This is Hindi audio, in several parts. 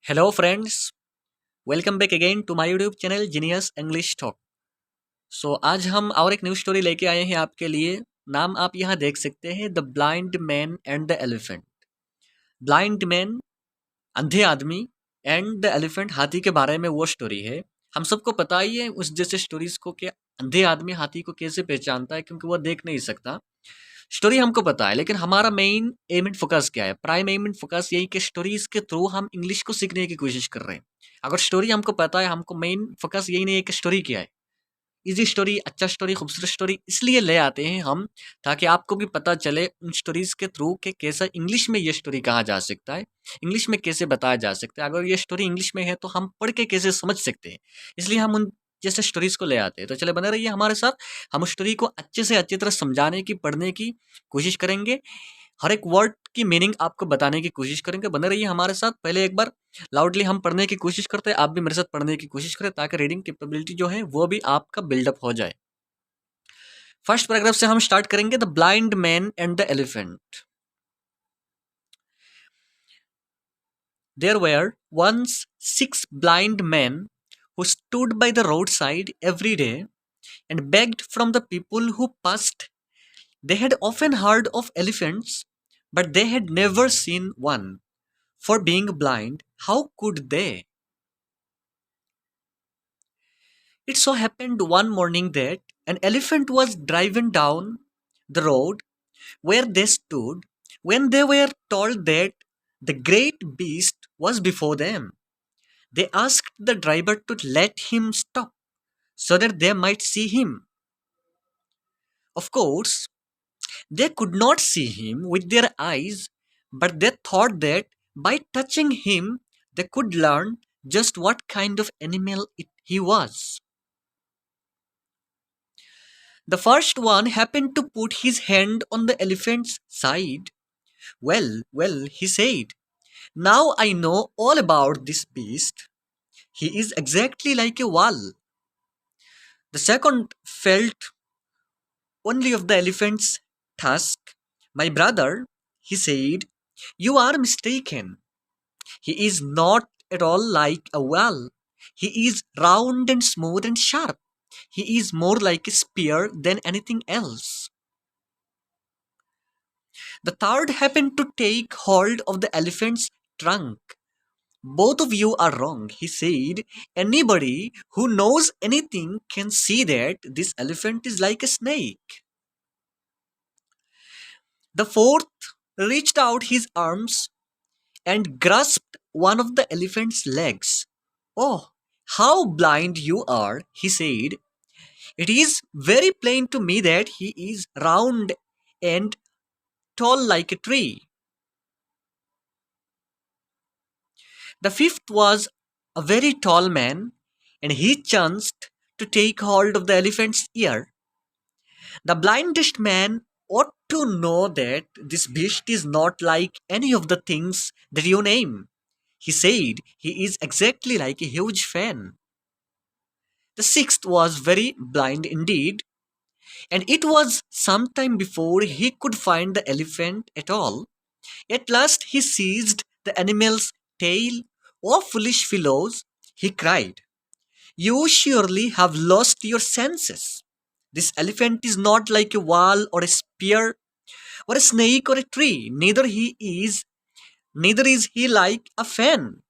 Hello friends, welcome back again to my YouTube channel Genius English Talk. आज हम और एक न्यू स्टोरी लेके आए हैं आपके लिए। नाम आप यहाँ देख सकते हैं, the blind man and the elephant. Blind man अंधे आदमी एंड द एलिफेंट हाथी के बारे में वो स्टोरी है। हम सबको पता ही है उस जैसे स्टोरीज को कि अंधे आदमी हाथी को कैसे पहचानता है, क्योंकि वो देख नहीं सकता। स्टोरी हमको पता है, लेकिन हमारा मेन एम एंड फोकस क्या है? प्राइम एम एंड फोकस यही कि स्टोरीज के थ्रू हम इंग्लिश को सीखने की कोशिश कर रहे हैं। अगर स्टोरी हमको पता है, हमको मेन फोकस यही नहीं है कि स्टोरी क्या है। इजी स्टोरी, अच्छा स्टोरी, खूबसूरत स्टोरी इसलिए ले आते हैं हम, ताकि आपको भी पता चले उन स्टोरीज के थ्रू कि कैसा इंग्लिश में ये स्टोरी कहा जा सकता है, इंग्लिश में कैसे बताया जा सकता है। अगर ये स्टोरी इंग्लिश में है तो हम पढ़ के कैसे समझ सकते हैं, इसलिए हम उन जैसे स्टोरीज को ले आते हैं। तो चले बने रहिए हमारे साथ, हम उस स्टोरी को अच्छे से अच्छी तरह समझाने की, पढ़ने की कोशिश करेंगे। हर एक वर्ड की मीनिंग आपको बताने की कोशिश करेंगे। बने रहिए हमारे साथ। पहले एक बार लाउडली हम पढ़ने की कोशिश करते हैं, आप भी मेरे साथ पढ़ने की कोशिश करें, ताकि रीडिंग कैपेबिलिटी जो है वो भी आपका बिल्डअप हो जाए। फर्स्ट पैराग्राफ से हम स्टार्ट करेंगे, the blind man and the elephant. There were once 6 blind men who stood by the roadside every day and begged from the people who passed. They had often heard of elephants, but they had never seen one. For being blind, how could they? It so happened one morning that an elephant was driven down the road where they stood when they were told that the great beast was before them. They asked the driver to let him stop so that they might see him. Of course, they could not see him with their eyes, but they thought that by touching him they could learn just what kind of animal he was. The first one happened to put his hand on the elephant's side. Well, he said, now I know all about this beast. He is exactly like a wall. The second felt only of the elephant's tusk. My brother, he said, you are mistaken. He is not at all like a wall. He is round and smooth and sharp. He is more like a spear than anything else. The third happened to take hold of the elephant's trunk. Both of you are wrong, he said. Anybody who knows anything can see that this elephant is like a snake. The fourth reached out his arms and grasped one of the elephant's legs. Oh, how blind you are, he said. It is very plain to me that he is round and tall like a tree. The fifth was a very tall man, and he chanced to take hold of the elephant's ear. The blindest man ought to know that this beast is not like any of the things that you name. He said he is exactly like a huge fan. The sixth was very blind indeed, and it was some time before he could find the elephant at all. At last he seized the animal's tail. Oh, foolish fellows, he cried. You surely have lost your senses. This elephant is not like a wall or a spear or a snake or a tree. Neither is he like a fan.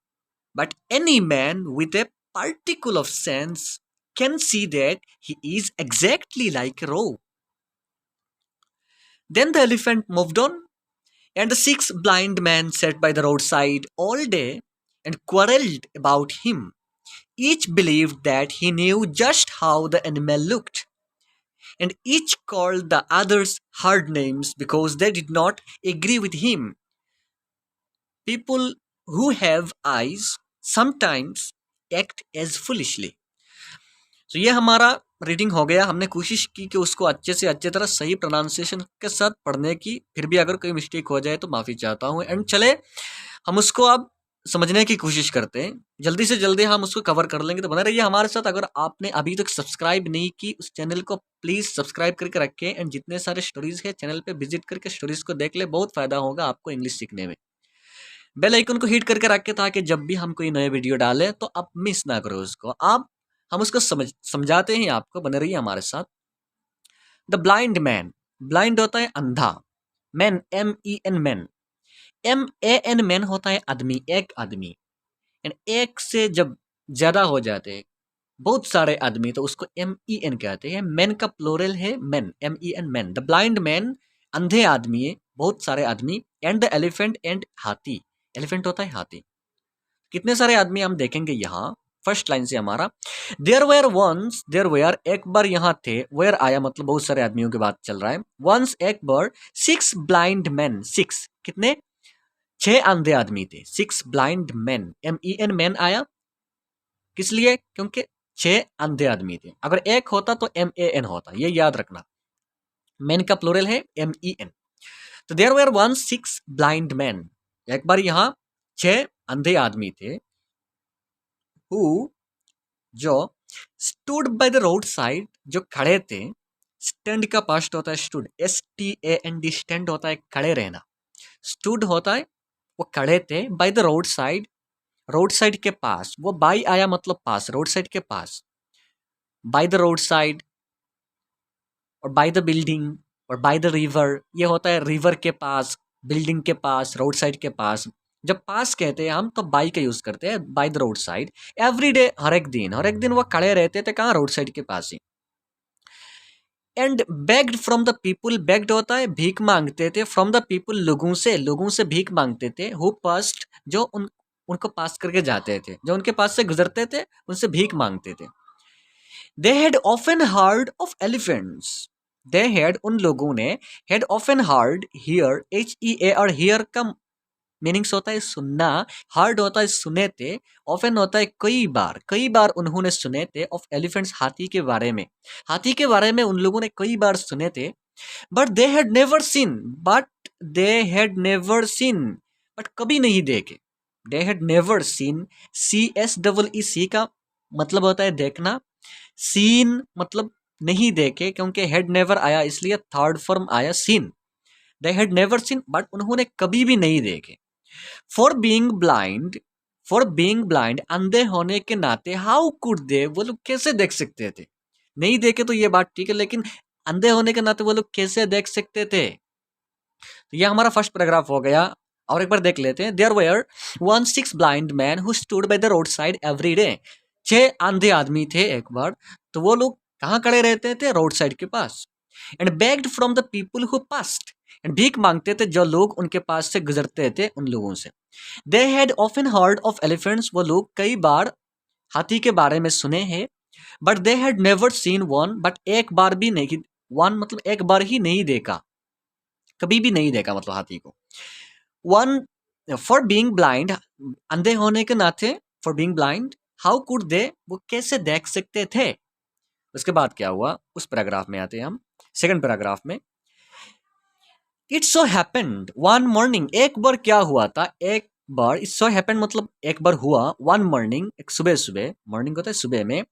But any man with a particle of sense can see that he is exactly like a roe. Then the elephant moved on, and the 6 blind men sat by the roadside all day and quarreled about him. Each believed that he knew just how the animal looked, and each called the others hard names because they did not agree with him. People who have eyes sometimes act as foolishly. तो ये हमारा रीडिंग हो गया। हमने कोशिश की कि उसको अच्छे से अच्छे तरह सही प्रोनाउंसिएशन के साथ पढ़ने की, फिर भी अगर कोई मिस्टेक हो जाए तो माफ़ी चाहता हूँ। एंड चले हम उसको अब समझने की कोशिश करते हैं, जल्दी से जल्दी हम उसको कवर कर लेंगे। तो बने रहिए हमारे साथ। अगर आपने अभी तक सब्सक्राइब नहीं की उस चैनल को प्लीज़ सब्सक्राइब करके रखें, एंड जितने सारे स्टोरीज़ है चैनल पे विजिट करके स्टोरीज़ को देख ले, बहुत फ़ायदा होगा आपको इंग्लिश सीखने में। बेल आइकन को हिट करके रखें ताकि जब भी हम कोई नए वीडियो डालें तो आप मिस ना करो उसको। आप हम उसको समझाते हैं आपको, बने रहिए हमारे साथ। द ब्लाइंड मैन, ब्लाइंड होता है अंधा, man MEN man, MAN man होता है आदमी, एक आदमी। एंड एक से जब ज्यादा हो जाते हैं, बहुत सारे आदमी, तो उसको MEN कहते हैं। मैन का प्लोरल है man, MEN man. The blind man, अंधे आदमी है, बहुत सारे आदमी। एंड द एलिफेंट, एंड हाथी, एलिफेंट होता है हाथी। कितने सारे आदमी हम देखेंगे यहाँ। फर्स्ट लाइन से हमारा, there were once, there were एक बार यहाँ थे, वेयर आया मतलब बहुत सारे आदमियों की बात चल रहा है। वंस एक बार, 6 ब्लाइंड मैन, 6 कितने, 6 अंधे आदमी थे। 6 ब्लाइंड मैन, MEN मैन आया किस लिए, क्योंकि 6 अंधे आदमी थे। अगर एक होता तो MAN होता, ये याद रखना। मैन का प्लूरल है MEN। तो there were once 6 blind man, एक बार यहाँ 6 अंधे आदमी थे। हु, जो, stood by the road side, जो खड़े थे। स्टैंड का पास्ट होता है स्टूड, STAND, स्टैंड होता है खड़े रहना, स्टूड होता है वो खड़े थे। Bye the road side, road side के पास, वो बाई आया मतलब पास, रोड साइड के पास। बाय द रोड साइड और बाय द बिल्डिंग और बाय द रिवर, ये होता है रिवर के पास, बिल्डिंग के पास, रोड साइड के पास। जब पास कहते हैं हम तो बाई का यूज करते हैं, by the road side. Every day, हर एक दिन वो खड़े रहते थे कहाँ, रोड साइड के पास ही। And begged from the people, begged होता है भीख मांगते थे, फ्रॉम द पीपुल लोगों से भीख मांगते थे। हु पास्ट, जो उनको पास करके जाते थे, जो उनके पास से गुजरते थे, उनसे भीख मांगते थे। They had often heard of elephants, they had उन लोगों ने, had often heard, here HEAR, here का मीनिंग्स होता है सुनना, हर्ड होता है सुने थे, ऑफन होता है कई बार उन्होंने सुने थे, ऑफ एलिफेंट्स हाथी के बारे में, हाथी के बारे में उन लोगों ने कई बार सुने थे। But they had never seen, but they had never seen, but कभी नहीं देखे। दे हैड नेवर सीन, CSEE का मतलब होता है देखना, सीन मतलब नहीं देखे, क्योंकि हेड नेवर आया इसलिए थर्ड फॉर्म आया seen. They had never seen, but उन्होंने कभी भी नहीं देखे। For being blind, for being blind, अंधे होने के नाते, हाउ कुड दे, वो लोग कैसे देख सकते थे। नहीं देखे तो ये बात ठीक है, लेकिन अंधे होने के नाते वो लोग कैसे देख सकते थे। तो ये हमारा फर्स्ट पैराग्राफ हो गया, और एक बार देख लेते हैं। There were one 6 blind man who stood by the road side every day, 6 अंधे आदमी थे एक बार, तो वो लोग कहाँ खड़े रहते थे, रोड साइड के पास। And begged from the people who passed, and भीख मांगते थे जो लोग उनके पास से गुजरते थे, उन लोगों से। They had often heard of elephants, वो लोग कई बार हाथी के बारे में सुने हैं। But they had never scene one, but एक बार भी नहीं, वन मतलब एक बार ही नहीं देखा, कभी भी नहीं देखा मतलब हाथी को। वन, फॉर बीइंग ब्लाइंड, अंधे होने के नाते, for being blind, how could they, वो कैसे देख सकते थे। उसके बाद क्या हुआ, उस पैराग्राफ में आते हैं हम, सेकंड पैराग्राफ में। It so happened one morning, एक बार क्या हुआ था, एक बार, इट सो हैपेंड मतलब एक बार हुआ, वन मॉर्निंग, एक सुबह सुबह, मॉर्निंग होता है सुबह में,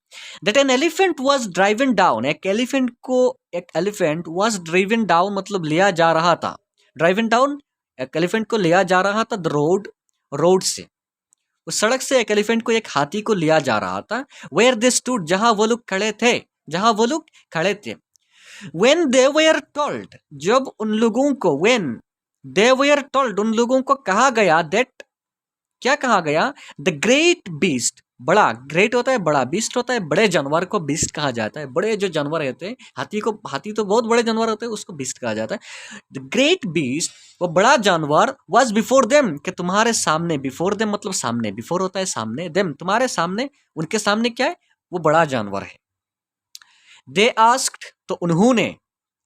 that an elephant was driven down, एक एलिफेंट वाज ड्राइवन डाउन मतलब लिया जा रहा था, ड्राइवन डाउन, एक एलिफेंट को लिया जा रहा था, द रोड, रोड से, उस सड़क से एक एलिफेंट को, एक हाथी को लिया जा रहा था। वेयर दे स्टूड, जहां वो लोग खड़े थे, जहां वो लोग खड़े थे। When they were told, जब उन लोगों को, when they were told, उन लोगों को कहा गया, that, क्या कहा गया, the great beast, बड़ा, ग्रेट होता है बड़ा, बीस्ट होता है बड़े जानवर को बीस्ट कहा जाता है। बड़े जो जानवर होते हैं, हाथी तो बहुत बड़े जानवर होते हैं, उसको बीस्ट कहा जाता है। द ग्रेट बीस्ट, वो बड़ा जानवर, was before them, कि तुम्हारे सामने, before them मतलब सामने, before होता है सामने, them तुम्हारे सामने, उनके सामने क्या है, वो बड़ा जानवर है। दे आस्क्ड, तो उन्होंने,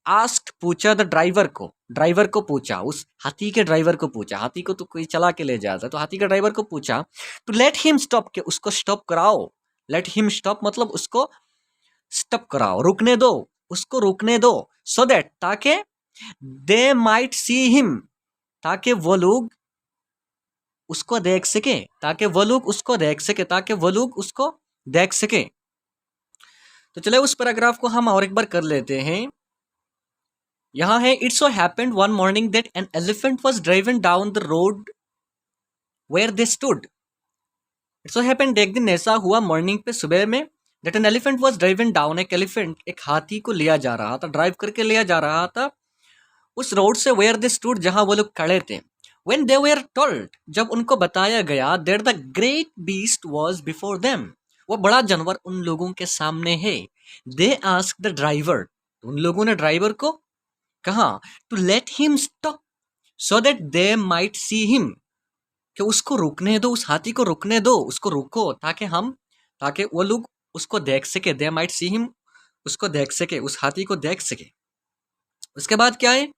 आस्क्ड पूछा, द ड्राइवर को पूछा, उस हाथी के ड्राइवर को पूछा, हाथी को तो कोई चला के ले जाता है, तो हाथी के ड्राइवर को पूछा, तो लेट हिम स्टॉप, के उसको स्टॉप कराओ, लेट हिम स्टॉप मतलब उसको स्टॉप कराओ, रुकने दो, उसको रुकने दो, सो दैट, ताकि, दे माइट सी हिम, ताकि वो लोग उसको देख सके, ताकि वो लोग उसको देख सके, ताकि वो लोग उसको देख सके। तो चले उस पैराग्राफ को हम और एक बार कर लेते हैं। यहां है, it so happened one morning that an elephant was driven down the road where they stood. It so happened, एक दिन ऐसा हुआ मॉर्निंग पे, सुबह में, that an elephant was driven down, एक एलिफेंट एक हाथी को लिया जा रहा था, ड्राइव करके लिया जा रहा था उस रोड से वेयर दे स्टूड, जहां वो लोग खड़े थे। व्हेन दे वर टोल्ड, जब उनको बताया गया, that the great beast was before them, वो बड़ा जानवर उन लोगों के सामने है। दे आस्क द ड्राइवर, उन लोगों ने ड्राइवर को कहा, to let him stop so that they might see him, कि उसको रुकने दो, उस हाथी को रुकने दो, उसको रोको, ताकि वो लोग उसको देख सके, दे माइट सी हिम, उसको देख सके, उस हाथी को देख सके। उसके बाद क्या है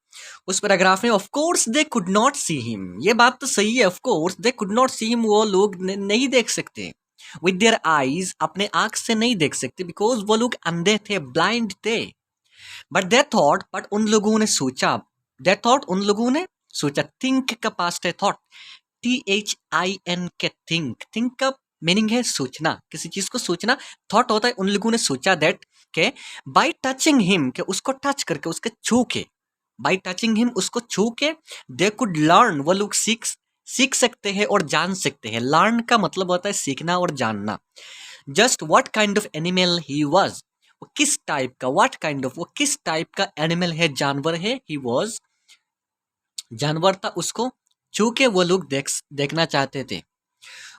उस पैराग्राफ में, of course they could not see him, ये बात तो सही है, of course they could not see him, वो लोग नहीं देख सकते, विद देयर आईज, अपने आंख से नहीं देख सकते, बिकॉज वो लोग अंधे थे, ब्लाइंड थे। बट दे थॉट, बट उन लोगों ने सोचा, दे थॉट, उन लोगों ने सोचा, थिंक का पास्ट है थॉट, THIN के थिंक, थिंक का मीनिंग है सोचना, किसी चीज को सोचना, थॉट होता है उन लोगों ने सोचा, दैट के बाय टचिंग हिम, के उसको टच करके, उसके छू के, बाय टचिंग हिम, उसको छू के, दे कुड लर्न, वो लोग सीख सकते हैं और जान सकते हैं। लर्न का मतलब होता है सीखना और जानना। Just what kind of animal he was, वो किस टाइप का, व्हाट काइंड ऑफ, वो किस टाइप का एनिमल है, जानवर है, ही वाज, जानवर था, उसको छू के वो लोग देखना चाहते थे।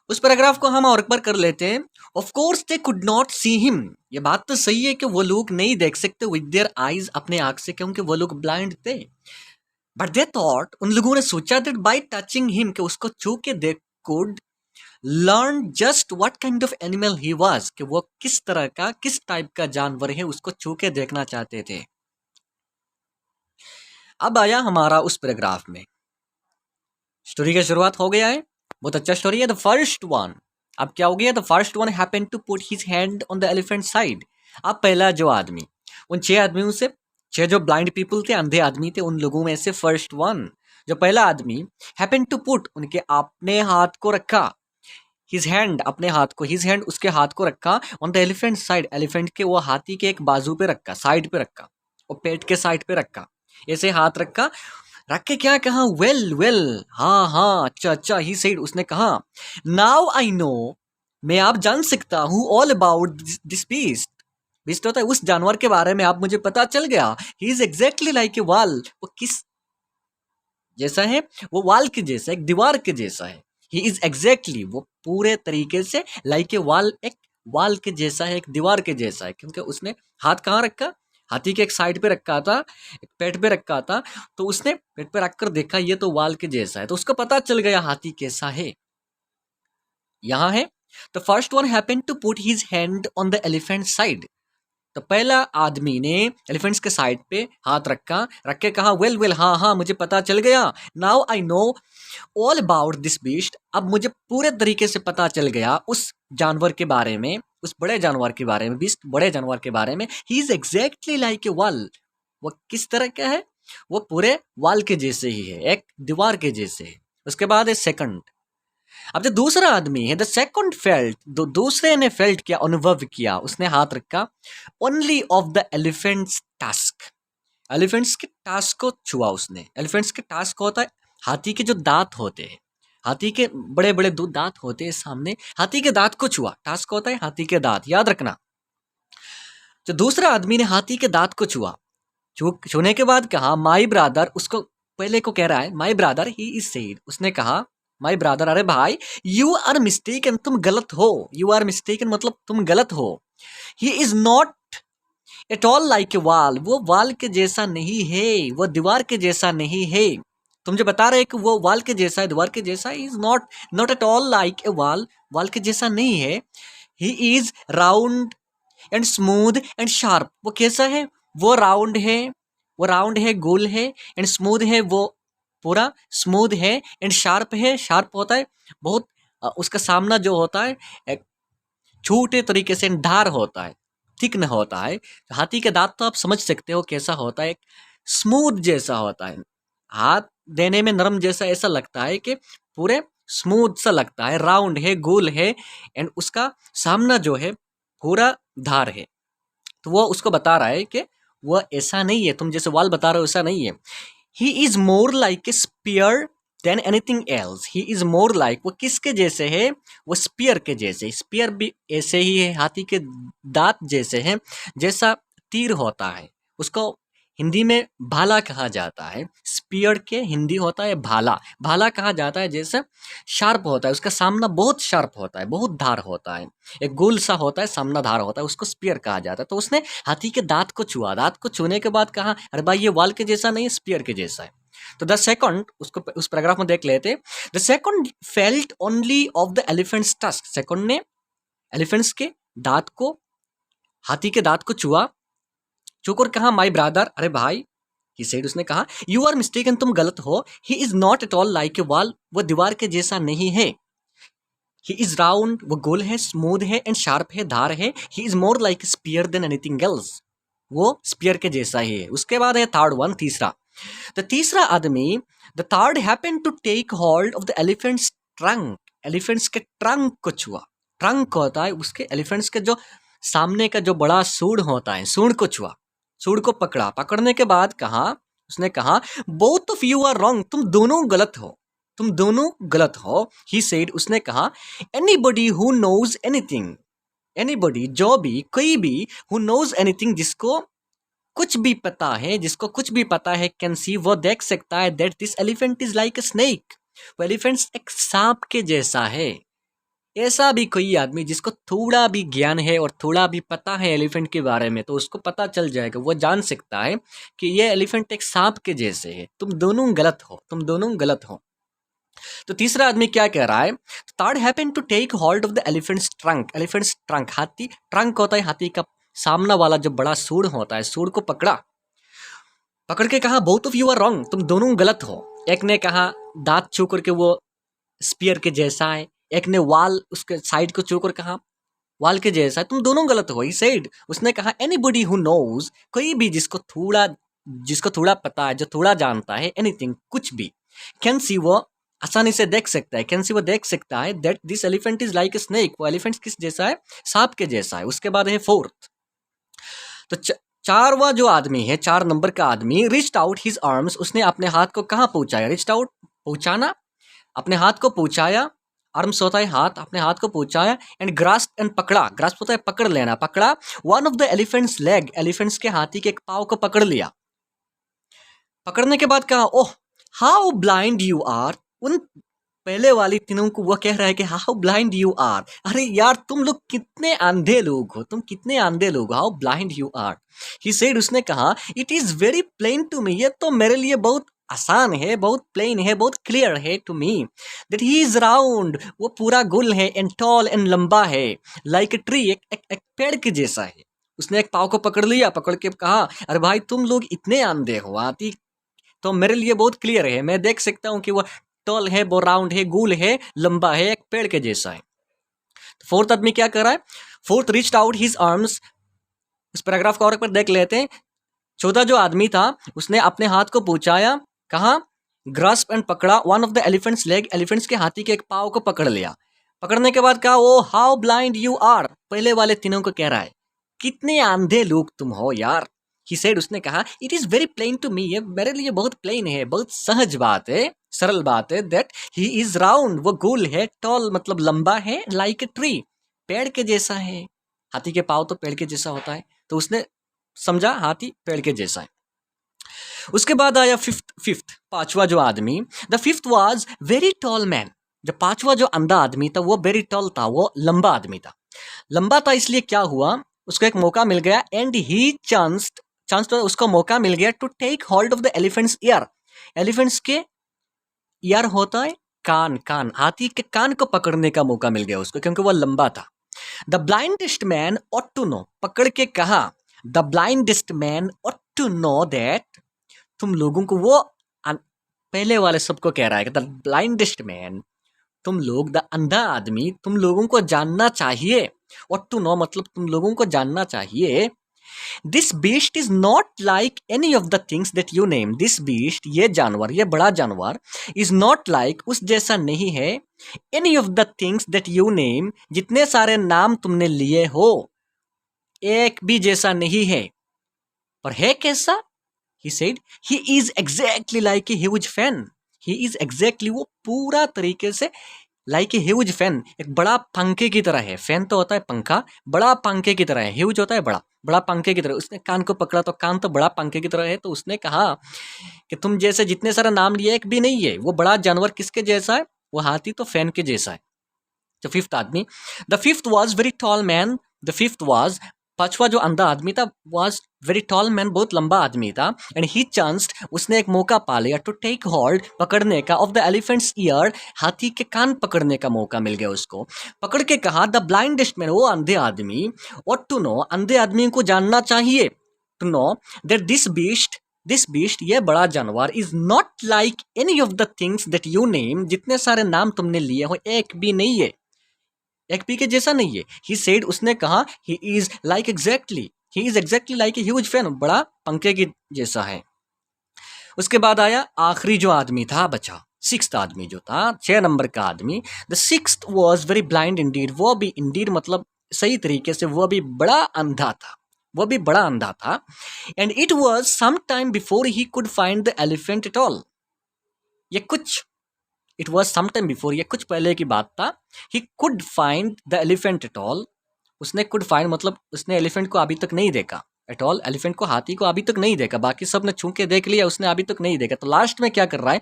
उस पैराग्राफ को हम और एक बार कर लेते हैं। Of course they could not see him, ये बात तो सही है कि वो लोग नहीं देख सकते विद देयर आईज, अपने आंख से, क्योंकि वो लोग ब्लाइंड थे। बट दे थॉट, उन लोगों ने सोचा, दैट बाय टचिंग हिम, कि उसको छू के they could learn just what kind of animal he was, कि वो किस तरह का, किस टाइप का जानवर है, उसको छू के देखना चाहते थे। अब आया हमारा उस पैराग्राफ में, स्टोरी की शुरुआत हो गया है, बहुत अच्छा स्टोरी है। द फर्स्ट वन, अब क्या हो गया, the first one happened to put his hand on the elephant side. अब पहला जो आदमी, उन 6 आदमियों से, 6 जो ब्लाइंड पीपल थे, अंधे आदमी थे, उन लोगों में से फर्स्ट वन, जो पहला आदमी, हैपेंड टू पुट, उनके अपने हाथ को रखा, हिज हैंड, अपने हाथ को, हिज हैंड, उसके हाथ को रखा, on the elephant side, elephant के वो हाथी के एक बाजू पे रखा, साइड पे रखा, और पेट के साइड पे रखा, ऐसे हाथ रखा, रख के क्या कहा, वेल वेल, हाँ हाँ, अच्छा अच्छा, ही सेड, उसने कहा, नाउ आई नो, मैं आप जान सकता हूँ, all about this beast, beast होता है उस जानवर के बारे में, आप मुझे पता चल गया, ही इज एग्जैक्टली लाइक ए वाल, वो किस जैसा है, वो वाल के जैसा, एक दीवार के जैसा है। ही इज एग्जैक्टली, वो पूरे तरीके से, लाइक ए वाल, एक वाल के जैसा है, एक दीवार के जैसा है, क्योंकि उसने हाथ कहाँ रखा, हाथी के एक साइड पे रखा था, एक पेट पे रखा था, तो उसने पेट पे रखकर देखा, ये तो वाल के जैसा है, तो उसको पता चल गया हाथी कैसा है। यहां है, the first one happened to put his hand on the elephant side, तो पहला आदमी ने एलिफेंट्स के साइड पे हाथ रखा, रख के कहा, वेल वेल, हाँ हाँ, मुझे पता चल गया, now I know all about this beast, अब मुझे पूरे तरीके से पता चल गया उस जानवर के बारे में, उस बड़े जानवर के बारे में, बीस्ट बड़े जानवर के बारे में, ही is exactly like a wall, वो किस तरह का है, वो पूरे वाल के जैसे ही है, एक दीवार के जैसे है। उसके बाद है सेकंड, अब जो दूसरा आदमी है, द सेकंड फेल्ट, दूसरे ने फेल्ट किया, अनुभव किया, उसने हाथ रखा, only of the elephants task, elephants के टास्क को छुआ उसने। एलिफेंट्स के टास्क होता है, हाथी के जो दांत होते हैं, हाथी के बड़े बड़े दो दांत होते हैं सामने, हाथी के दांत को छुआ, टास्क होता है हाथी के दांत, याद रखना। तो दूसरा आदमी ने हाथी के दांत को छुआ, छूने के बाद कहा, माई ब्रादर, उसको पहले को कह रहा है, माई ब्रादर, ही इज सेड, उसने कहा, माई ब्रादर, अरे भाई, यू आर मिस्टेकन, तुम गलत हो, यू आर मिस्टेकन मतलब तुम गलत हो, he is not at all like a वाल, वो वाल के जैसा नहीं है, वो दीवार के जैसा नहीं है, तुम जो बता रहे हैं कि वो वाल के जैसा है, दीवार के जैसा, is not not at all like a वाल, वाल के जैसा नहीं है, he is round and smooth and sharp, वो कैसा है, वो राउंड है, वो राउंड है, गोल है, एंड स्मूथ है, वो पूरा स्मूथ है, एंड शार्प है, शार्प होता है बहुत, उसका सामना जो होता है एक छोटे तरीके से धार होता है, थिक न होता है। हाथी के दांत तो आप समझ सकते हो कैसा होता है, स्मूथ जैसा होता है, हाथ देने में नरम जैसा, ऐसा लगता है कि पूरे स्मूथ सा लगता है, राउंड है, गोल है, एंड उसका सामना जो है पूरा धार है। तो वो उसको बता रहा है कि वो ऐसा नहीं है, तुम जैसे वाल बता रहे हो ऐसा नहीं है। He is more like a spear than anything else, he is more like, वो किसके जैसे है, वो स्पीयर के जैसे, स्पीयर भी ऐसे ही है, हाथी के दांत जैसे है, जैसा तीर होता है उसको हिंदी में भाला कहा जाता है। स्पीयर के हिंदी होता है भाला, भाला कहा जाता है जैसे शार्प होता है, उसका सामना बहुत शार्प होता है, बहुत धार होता है, एक गोल सा होता है, सामना धार होता है, उसको स्पीयर कहा जाता है। तो उसने हाथी के दांत को छुआ, दांत को छूने के बाद कहा अरे भाई ये वाल के जैसा नहीं, स्पीयर के जैसा है। तो द सेकंड, उसको उस पैराग्राफ में देख लेते, the second felt only of the elephants tusk, second ने एलिफेंट्स के दांत को, हाथी के दांत को छुआ, छूकर कहा माय ब्रदर, अरे भाई, ही सेड, उसने कहा यू आर मिस्टेकन, तुम गलत हो, he is not at all like a wall, वो दीवार के जैसा नहीं है, ही इज राउंड, वो गोल है, स्मूथ है एंड शार्प है, धार है, he is more like spear than anything else, वो स्पीयर के जैसा ही है। उसके बाद है थर्ड वन, तीसरा, द तीसरा आदमी, the third happen to take hold of the elephant's trunk, elephant's के ट्रंक को छुआ, ट्रंक होता है उसके, एलिफेंट्स के जो सामने का जो बड़ा सूंड होता है, सूंड को छुआ, सूंड को पकड़ा, पकड़ने के बाद कहा, उसने कहा both of you are wrong, तुम दोनों गलत हो, तुम दोनों गलत हो। ही सेड, उसने कहा anybody who knows anything, anybody जो भी, कोई भी, हु नोज एनीथिंग, जिसको कुछ भी पता है, जिसको कुछ भी पता है, कैन सी, वो देख सकता है, that this elephant is like a snake, वो एलिफेंट एक सांप के जैसा है। ऐसा भी कोई आदमी जिसको थोड़ा भी ज्ञान है और थोड़ा भी पता है एलिफेंट के बारे में, तो उसको पता चल जाएगा, वो जान सकता है कि ये एलिफेंट एक सांप के जैसे है, तुम दोनों गलत हो, तुम दोनों गलत हो। तो तीसरा आदमी क्या कह रहा है, third happen to take hold of the elephant's trunk, elephant's trunk, हाथी ट्रंक होता है, हाथी का सामना वाला जो बड़ा सूंड होता है, सूंड को पकड़ा, पकड़ के कहा both of you are wrong, तुम दोनों गलत हो। एक ने कहा दांत छू करके वो स्पीयर के जैसा है, एक ने वाल उसके साइड को छू कर कहा वाल के जैसा है, तुम दोनों गलत हो। ही सेड, उसने कहा एनीबडी हु नोज, कोई भी जिसको थोड़ा पता है, जो थोड़ा जानता है, एनीथिंग, कुछ भी, कैन सी, वो आसानी से देख सकता है, कैन सी, वो देख सकता है, that this elephant is like a snake, वो एलिफेंट किस जैसा है, सांप के जैसा है। उसके बाद है फोर्थ, तो चारवा जो आदमी है, 4 नंबर का आदमी, रिच्ड आउट हिज आर्म्स, उसने अपने हाथ को कहाँ पहुंचाया, रिच्ड आउट, पहुंचाना, अपने हाथ को पहुंचाया, आर्म्स होता है हाथ, अपने हाथ को पहुंचाया, एंड ग्रास्प, एंड पकड़ा, ग्रास्प होता है पकड़ लेना, पकड़ा, one of the elephants leg, elephants के, हाथी के एक पाव को पकड़ लिया। पकड़ने के बाद कहा oh how blind you are, उन पहले वाली तीनों को वो कह रहा है कि हाउ ब्लाइंड यू आर, अरे यार तुम लोग कितने अंधे लोग हो, तुम कितने अंधे लोग हो, how blind you are. He said, उसने कहा it is very plain to me, ये तो मेरे लिए बहुत आसान है, बहुत प्लेन है, बहुत क्लियर है to me, that he is round, वो पूरा गोल है, एंड टॉल, एंड लंबा है, लाइक ए ट्री, एक पेड़ के जैसा है। उसने एक पाव को पकड़ लिया, पकड़ के कहा अरे भाई तुम लोग इतने अंधे हो, आती तो मेरे लिए बहुत क्लियर है, मैं देख सकता हूँ कि वो टॉल है, वो राउंड है, गोल है, लंबा है, एक पेड़ के जैसा है। तो फोर्थ आदमी क्या कर रहा है, fourth reached out his arms, इस पैराग्राफ को और एक बार देख लेते हैं। चौथा जो आदमी था, उसने अपने हाथ को पहुंचाया, कहा ग्रास्प, एंड पकड़ा, one of the elephants leg, elephants के, हाथी के एक पाव को पकड़ लिया। पकड़ने के बाद कहा ओ हाउ ब्लाइंड यू आर, पहले वाले तीनों को कह रहा है कितने अंधे लोग तुम हो यार। ही सेड, उसने कहा it is very plain to me, ये मेरे लिए बहुत प्लेन है, बहुत सहज बात है, सरल बात है, दैट ही इज राउंड, वो गोल है, टॉल मतलब लंबा है, लाइक ए ट्री, पेड़ के जैसा है, हाथी के पाव तो पेड़ के जैसा होता है, तो उसने समझा हाथी पेड़ के जैसा है। उसके बाद आया फिफ्थ, पांचवा जो आदमी, the fifth was very tall man, जो पांचवा जो अंधा आदमी था वो वेरी टॉल था, वो लंबा आदमी था। लंबा था इसलिए क्या हुआ, उसको एक मौका मिल गया, एंड ही चांस तो उसको मौका मिल गया to take hold of the elephant's ear, elephant's के ईयर होता है कान, कान, हाथी के कान को पकड़ने का मौका मिल गया उसको, क्योंकि वह लंबा था। The blindest man ought to know, पकड़ के कहा the blindest man ought to know that, तुम लोगों को, वो पहले वाले सबको कह रहा है कि द ब्लाइंडेस्ट मैन, तुम लोग, द अंधा आदमी, तुम लोगों को जानना चाहिए, और टू नो मतलब तुम लोगों को जानना चाहिए, this beast is not like any of the things that you name, this beast, ये जानवर, ये बड़ा जानवर, इज नॉट लाइक, उस जैसा नहीं है, any of the things that you name, जितने सारे नाम तुमने लिए हो, एक भी जैसा नहीं है, पर है कैसा। He said, he is exactly like a huge fan. He is exactly, वो पूरा तरीके से लाइक ए ह्यूज फैन, एक बड़ा पंखे की तरह है। फैन तो होता है पंखा, बड़ा पंखे की तरह है। ह्यूज होता है बड़ा, बड़ा पंखे की तरह। उसने कान को पकड़ा तो कान तो बड़ा पंखे की तरह है। तो उसने कहा कि तुम जैसे जितने सारा नाम लिए एक भी नहीं है। वो बड़ा जानवर किसके जैसा है? वो हाथी तो फैन के जैसा है। द फिफ्थ आदमी, the fifth was very tall man, the fifth was, पांचवा जो अंधा आदमी था, वॉज वेरी टॉल मैन, बहुत लंबा आदमी था। एंड ही चांस्ड, उसने एक मौका पा लिया, टू टेक होल्ड, पकड़ने का, ऑफ द एलिफेंट्स ईयर, हाथी के कान पकड़ने का मौका मिल गया उसको। पकड़ के कहा, द ब्लाइंडेस्ट मैन, वो अंधे आदमी, और टू नो, अंधे आदमी को जानना चाहिए, to know that this beast, ये बड़ा जानवर, is not like any of the things that you name, जितने सारे नाम तुमने लिए हो एक भी नहीं है, एक भी के जैसा नहीं है। ही सेड, उसने कहा, ही is exactly like a huge fan, बड़ा पंखे की जैसा है। उसके बाद आया आखिरी जो आदमी था बचा, सिक्स्थ आदमी जो था, 6 नंबर का आदमी। The sixth was very blind indeed, वो भी इंडीड मतलब सही तरीके से, वो भी बड़ा अंधा था, वो भी बड़ा अंधा था। And it was some time before he could find the elephant at all, ये कुछ, it was some time before, ये कुछ पहले की बात था। He could find the elephant at all, उसने कुड फाइंड मतलब उसने एलिफेंट को अभी तक नहीं देखा, एट ऑल, एलिफेंट को, हाथी को अभी तक नहीं देखा। बाकी सब ने छू के देख लिया, उसने अभी तक नहीं देखा। तो लास्ट में क्या कर रहा है?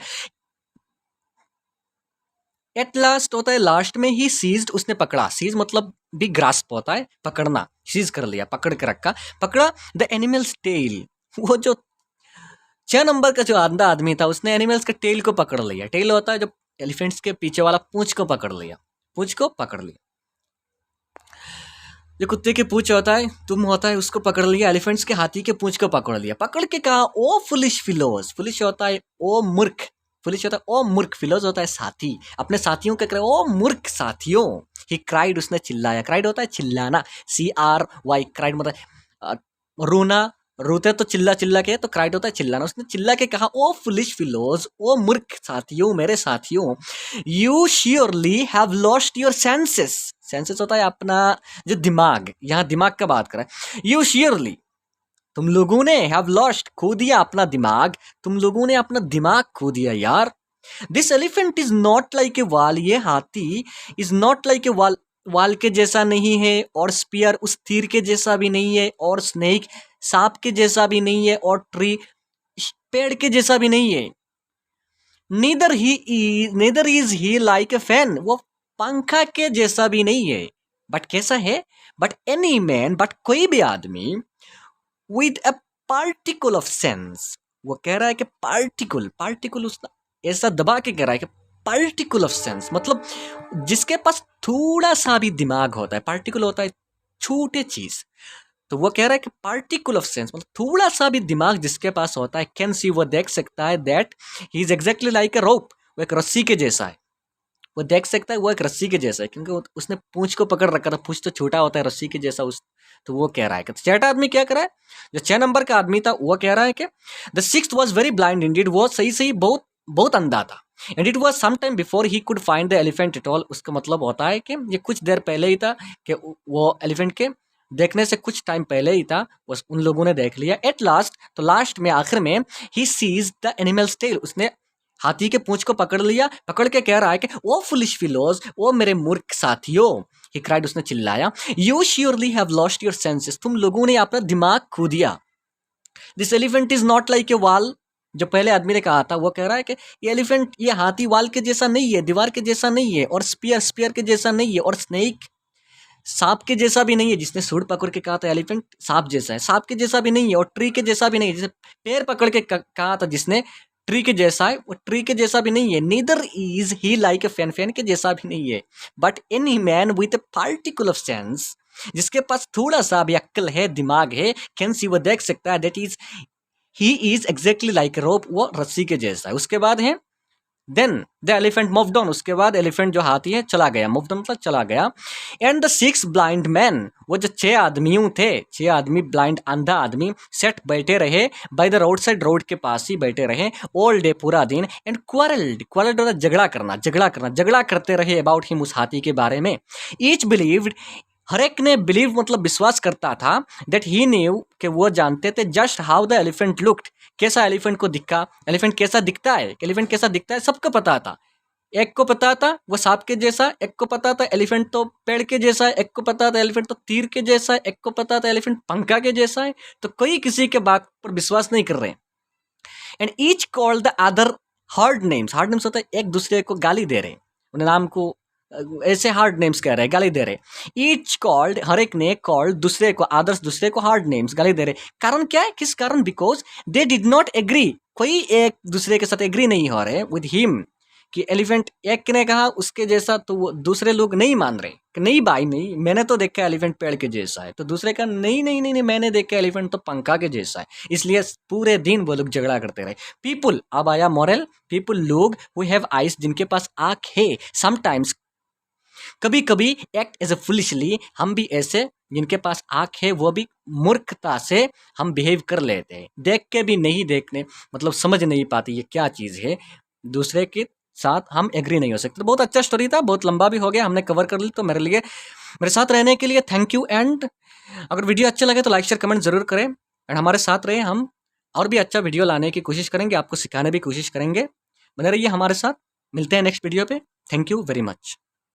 एट लास्ट होता है लास्ट में, ही सीज्ड, उसने पकड़ा, सीज मतलब भी ग्रास्प होता है पकड़ना, सीज कर लिया, पकड़ के रखा, पकड़ा द एनिमल्स टेल, वो जो 6 नंबर का जो अंधा आदमी था, उसने एनिमल्स के टेल को पकड़ लिया। टेल होता है जो एलिफेंट्स के पीछे वाला पूंछ को पकड़ लिया, पूंछ को पकड़ लिया। जो कुत्ते के पूंछ होता है, तुम होता है, उसको पकड़ लिया। एलिफेंट्स के, हाथी के पूंछ को पकड़ लिया। पकड़ के कहा, ओ फुलिश फिलोज, फुलिश होता है ओ मूर्ख, फुलिश होता है ओ मूर्ख, फिलोज होता है साथी, अपने साथियों के करे, ओ मूर्ख साथियों। ही क्राइड, उसने चिल्लाया, क्राइड होता है चिल्लाना, CRY, क्राइड मतलब रोना, रोते तो चिल्ला चिल्ला के, तो क्राइड होता है चिल्लाना। उसने चिल्ला के कहा, ओ फुलिश फिलोज, ओ मूर्ख साथियों, मेरे साथियों, you surely have lost your senses, senses होता है अपना जो दिमाग, यहाँ दिमाग का बात करें। यू श्योरली, तुम लोगों ने, हैव लॉस्ट, खो दिया अपना दिमाग, तुम लोगों ने अपना दिमाग खो दिया यार। This elephant is not like a वाल, ये हाथी इज नॉट लाइक ए वाल, वाल के जैसा नहीं है, और स्पीयर उस तीर के जैसा भी नहीं है, और स्नेक सांप के जैसा भी नहीं है, और ट्री पेड़ के जैसा भी नहीं है। Neither is he like a fan, वो पंखा के जैसा भी नहीं है। बट कैसा है? बट एनी मैन, बट कोई भी आदमी, with a particle of sense, वो कह रहा है कि पार्टिकल उसने ऐसा दबा के कह रहा है कि पार्टिकल ऑफ सेंस मतलब जिसके पास थोड़ा सा भी दिमाग होता है, पार्टिकल होता है छोटे चीज, तो वो कह रहा है कि पार्टिकल ऑफ सेंस मतलब थोड़ा सा भी दिमाग जिसके पास होता है, कैन सी, वो देख सकता है, that he is exactly like a rope, वो एक रस्सी के जैसा है, वो देख सकता है वो एक रस्सी के जैसा है, क्योंकि उसने पूंछ को पकड़ रखा था, पूंछ तो छोटा होता है रस्सी के जैसा उस, तो वो कह रहा है कि छठा आदमी क्या कर रहा है? जो 6 नंबर का आदमी था वो कह रहा है कि the sixth was very blind indeed, वो सही बहुत बहुत अंधा था। And it was some time before he could find the elephant at all, उसका मतलब होता है कि ये कुछ देर पहले ही था कि वो एलिफेंट के देखने से कुछ टाइम पहले ही था, बस उन लोगों ने देख लिया। एट लास्ट, तो लास्ट में, आखिर में, he seize the animal's tail, उसने हाथी के पूंछ को पकड़ लिया, पकड़ के कह रहा है कि ओ फुलिश फिलोज, ओ मेरे मूर्ख साथियों, ही क्राइड, उसने चिल्लाया, you surely have lost your senses, तुम लोगों ने अपना दिमाग खो दिया। This elephant is not like a वाल, जो पहले आदमी ने कहा था वो कह रहा है कि ये एलिफेंट, ये हाथी वाल के जैसा नहीं है, दीवार के जैसा नहीं है, और स्पीयर के जैसा नहीं है, और स्नेक सांप के जैसा भी नहीं है, जिसने सूंड पकड़ के कहा था एलिफेंट सांप जैसा है, सांप के जैसा भी नहीं है, और ट्री के जैसा भी नहीं है, जिसे पैर पकड़ के कहा था जिसने ट्री के जैसा है, वो ट्री के जैसा भी नहीं है। Neither is he like a fan, fan के जैसा भी नहीं है। But any man with A particle of sense, जिसके पास थोड़ा सा भी अक्ल है, दिमाग है, कैन सी, वो देख सकता है, that is he is exactly like rope, वो रस्सी के जैसा है। उसके बाद है then the elephant moved on, उसके बाद एलिफेंट जो हाथी है चला गया, मूव्ड ऑन मतलब चला गया। एंड द 6 ब्लाइंड मैन, वो जो 6 आदमियों थे, 6 आदमी ब्लाइंड अंधा आदमी, सेट बैठे रहे bye the road side, road के पास ही बैठे रहे ऑल डे, पूरा दिन। एंड क्वारल्ड झगड़ा करते रहे अबाउट हिम, उस हाथी के बारे में। ईच बिलीव्ड, हर एक ने बिलीव मतलब विश्वास करता था दैट ही न्यू कि वो जानते थे just how the elephant looked, कैसा एलिफेंट को दिखा, एलिफेंट कैसा दिखता है, एलिफेंट कैसा दिखता है सबको पता था। एक को पता था वो सांप के जैसा, एक को पता था एलिफेंट तो पेड़ के जैसा है, एक को पता था एलिफेंट तो तीर के जैसा है, एक को पता था एलिफेंट पंखा के जैसा है। तो कोई किसी के बात पर विश्वास नहीं कर रहे। And each called the other hard names, hard names होता है एक दूसरे को गाली दे रहे, उन्हें नाम को ऐसे हार्ड नेम्स कह रहे हैं, गाली दे रहे। ईच कॉल्ड, हर एक ने कॉल्ड दूसरे को, आदर्श दूसरे को हार्ड नेम्स, गाली दे रहे। कारण क्या है, किस कारण? Because they did not agree, कोई एक दूसरे के साथ एग्री नहीं हो रहे विद हिम कि एलिफेंट, एक ने कहा उसके जैसा तो वो दूसरे लोग नहीं मान रहे कि नहीं भाई नहीं, मैंने तो देखा एलिफेंट पेड़ के जैसा है, तो दूसरे का नहीं नहीं नहीं नहीं मैंने देखा एलिफेंट तो पंखा के जैसा है। इसलिए पूरे दिन वो लोग झगड़ा करते रहे। पीपुल, अब आया मॉरल, पीपुल लोग हु हैव आइज, जिनके पास आंख है, समटाइम्स कभी कभी एक्ट एज ए फुलिशली, हम भी ऐसे जिनके पास आंख है वो भी मूर्खता से हम बिहेव कर लेते हैं, देख के भी नहीं देखने, मतलब समझ नहीं पाती ये क्या चीज़ है, दूसरे के साथ हम एग्री नहीं हो सकते। तो बहुत अच्छा स्टोरी था, बहुत लंबा भी हो गया, हमने कवर कर ली। तो मेरे लिए, मेरे साथ रहने के लिए थैंक यू। एंड अगर वीडियो अच्छा लगे तो लाइक शेयर कमेंट जरूर करें, एंड हमारे साथ रहे, हम और भी अच्छा वीडियो लाने की कोशिश करेंगे, आपको सिखाने की कोशिश करेंगे। बने रहिए हमारे साथ, मिलते हैं नेक्स्ट वीडियो पे। Thank you very much.